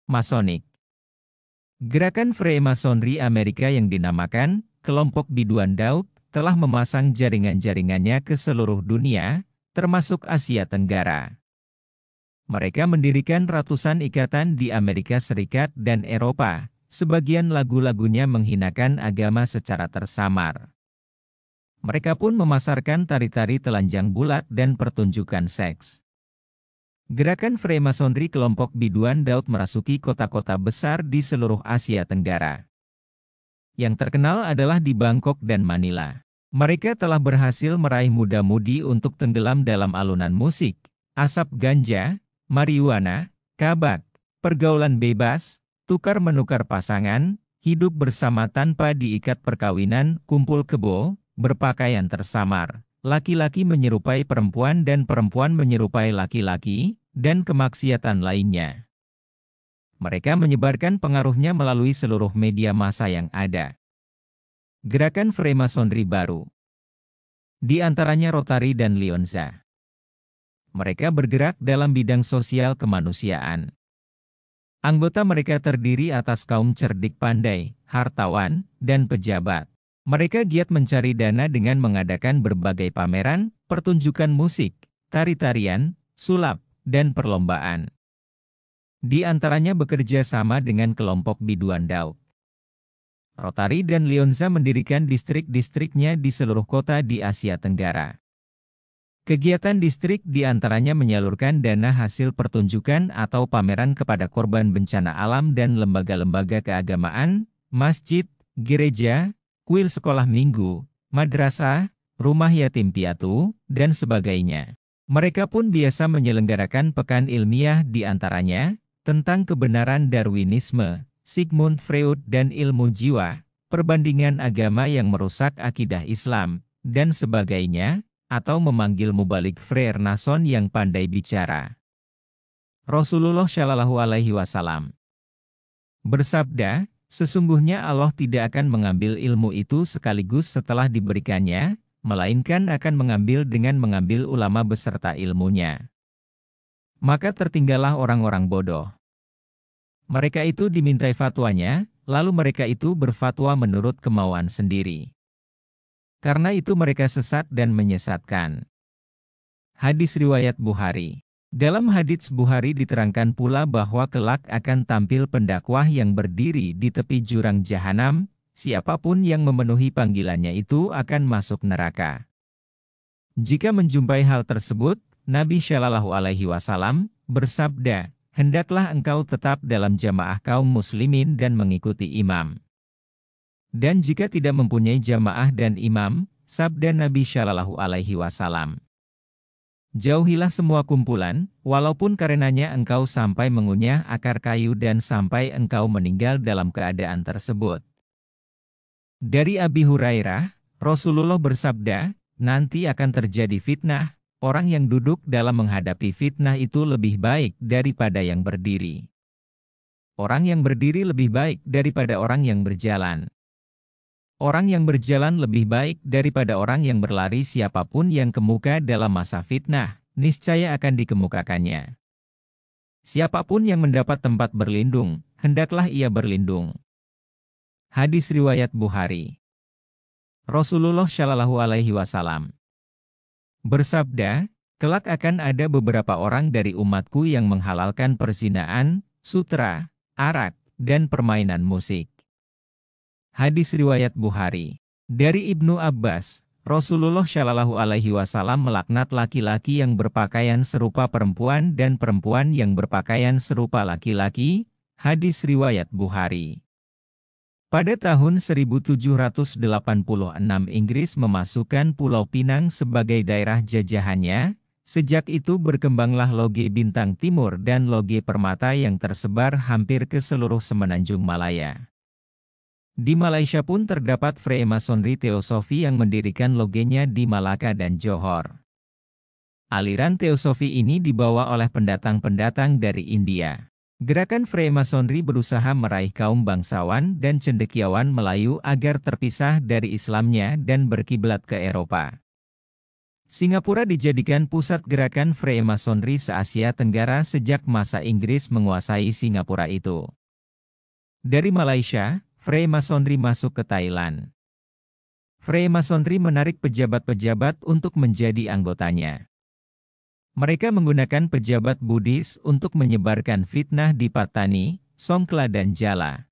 Masonik. Gerakan Freemasonry Amerika yang dinamakan Kelompok Biduan Daud telah memasang jaringan-jaringannya ke seluruh dunia, termasuk Asia Tenggara. Mereka mendirikan ratusan ikatan di Amerika Serikat dan Eropa. Sebagian lagu-lagunya menghinakan agama secara tersamar. Mereka pun memasarkan tari-tari telanjang bulat dan pertunjukan seks. Gerakan Freemasonry Kelompok Biduan Daud merasuki kota-kota besar di seluruh Asia Tenggara. Yang terkenal adalah di Bangkok dan Manila. Mereka telah berhasil meraih muda-mudi untuk tenggelam dalam alunan musik, asap ganja, marijuana, kabak, pergaulan bebas, tukar-menukar pasangan, hidup bersama tanpa diikat perkawinan, kumpul kebo, berpakaian tersamar, laki-laki menyerupai perempuan dan perempuan menyerupai laki-laki, dan kemaksiatan lainnya. Mereka menyebarkan pengaruhnya melalui seluruh media massa yang ada. Gerakan Freemasonry baru. Di antaranya Rotary dan Lionza. Mereka bergerak dalam bidang sosial kemanusiaan. Anggota mereka terdiri atas kaum cerdik pandai, hartawan, dan pejabat. Mereka giat mencari dana dengan mengadakan berbagai pameran, pertunjukan musik, tari-tarian, sulap, dan perlombaan. Di antaranya bekerja sama dengan kelompok Biduan Daud. Rotary dan Lionza mendirikan distrik-distriknya di seluruh kota di Asia Tenggara. Kegiatan distrik di antaranya menyalurkan dana hasil pertunjukan atau pameran kepada korban bencana alam dan lembaga-lembaga keagamaan, masjid, gereja, kuil sekolah minggu, madrasah, rumah yatim piatu, dan sebagainya. Mereka pun biasa menyelenggarakan pekan ilmiah di antaranya, tentang kebenaran Darwinisme, Sigmund Freud dan ilmu jiwa, perbandingan agama yang merusak akidah Islam, dan sebagainya, atau memanggil mubalik Frere Nason yang pandai bicara. Rasulullah Shallallahu Alaihi Wasallam bersabda, sesungguhnya Allah tidak akan mengambil ilmu itu sekaligus setelah diberikannya, melainkan akan mengambil dengan mengambil ulama beserta ilmunya. Maka tertinggallah orang-orang bodoh. Mereka itu dimintai fatwanya, lalu mereka itu berfatwa menurut kemauan sendiri. Karena itu mereka sesat dan menyesatkan. Hadis riwayat Bukhari. Dalam hadits Bukhari diterangkan pula bahwa kelak akan tampil pendakwah yang berdiri di tepi jurang jahanam, siapapun yang memenuhi panggilannya itu akan masuk neraka. Jika menjumpai hal tersebut, Nabi Shallallahu Alaihi Wasallam bersabda, hendaklah engkau tetap dalam jamaah kaum muslimin dan mengikuti imam. Dan jika tidak mempunyai jamaah dan imam, sabda Nabi Shallallahu Alaihi Wasallam, jauhilah semua kumpulan, walaupun karenanya engkau sampai mengunyah akar kayu dan sampai engkau meninggal dalam keadaan tersebut. Dari Abi Hurairah, Rasulullah bersabda, nanti akan terjadi fitnah, orang yang duduk dalam menghadapi fitnah itu lebih baik daripada yang berdiri. Orang yang berdiri lebih baik daripada orang yang berjalan. Orang yang berjalan lebih baik daripada orang yang berlari. Siapapun yang kemuka dalam masa fitnah, niscaya akan dikemukakannya. Siapapun yang mendapat tempat berlindung, hendaklah ia berlindung. Hadis riwayat Bukhari. Rasulullah Shallallahu Alaihi Wasallam bersabda, kelak akan ada beberapa orang dari umatku yang menghalalkan perzinaan, sutra, arak, dan permainan musik. Hadis riwayat Bukhari. Dari Ibnu Abbas, Rasulullah Shallallahu Alaihi Wasallam melaknat laki-laki yang berpakaian serupa perempuan dan perempuan yang berpakaian serupa laki-laki. Hadis riwayat Bukhari. Pada tahun 1786 Inggris memasukkan Pulau Pinang sebagai daerah jajahannya. Sejak itu berkembanglah loge bintang timur dan loge permata yang tersebar hampir ke seluruh semenanjung Malaya. Di Malaysia pun terdapat Freemasonry Teosofi yang mendirikan logenya di Malaka dan Johor. Aliran Teosofi ini dibawa oleh pendatang-pendatang dari India. Gerakan Freemasonry berusaha meraih kaum bangsawan dan cendekiawan Melayu agar terpisah dari Islamnya dan berkiblat ke Eropa. Singapura dijadikan pusat gerakan Freemasonry se-Asia Tenggara sejak masa Inggris menguasai Singapura itu. Dari Malaysia, Freemasonry masuk ke Thailand. Freemasonry menarik pejabat-pejabat untuk menjadi anggotanya. Mereka menggunakan pejabat Buddhis untuk menyebarkan fitnah di Patani, Songkhla dan Jala.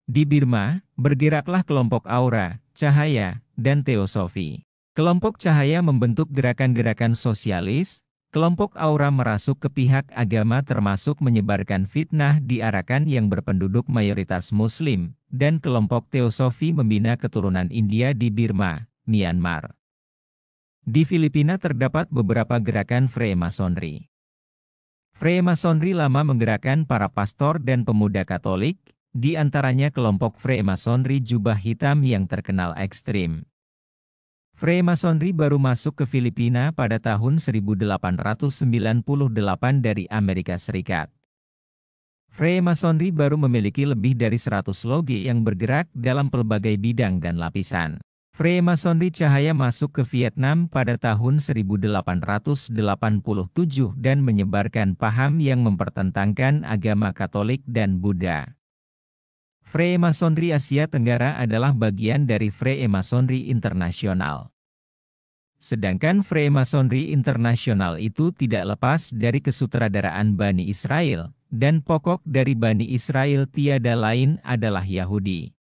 Di Burma, bergeraklah kelompok Aura, Cahaya, dan Teosofi. Kelompok Cahaya membentuk gerakan-gerakan sosialis, kelompok Aura merasuk ke pihak agama termasuk menyebarkan fitnah di Arakan yang berpenduduk mayoritas Muslim, dan kelompok Teosofi membina keturunan India di Burma, Myanmar. Di Filipina terdapat beberapa gerakan Freemasonry. Freemasonry lama menggerakkan para pastor dan pemuda Katolik, di antaranya kelompok Freemasonry Jubah Hitam yang terkenal ekstrim. Freemasonry baru masuk ke Filipina pada tahun 1898 dari Amerika Serikat. Freemasonry baru memiliki lebih dari 100 loge yang bergerak dalam pelbagai bidang dan lapisan. Freemasonry Cahaya masuk ke Vietnam pada tahun 1887 dan menyebarkan paham yang mempertentangkan agama Katolik dan Buddha. Freemasonry Asia Tenggara adalah bagian dari Freemasonry Internasional. Sedangkan Freemasonry Internasional itu tidak lepas dari kesutradaraan Bani Israel, dan pokok dari Bani Israel tiada lain adalah Yahudi.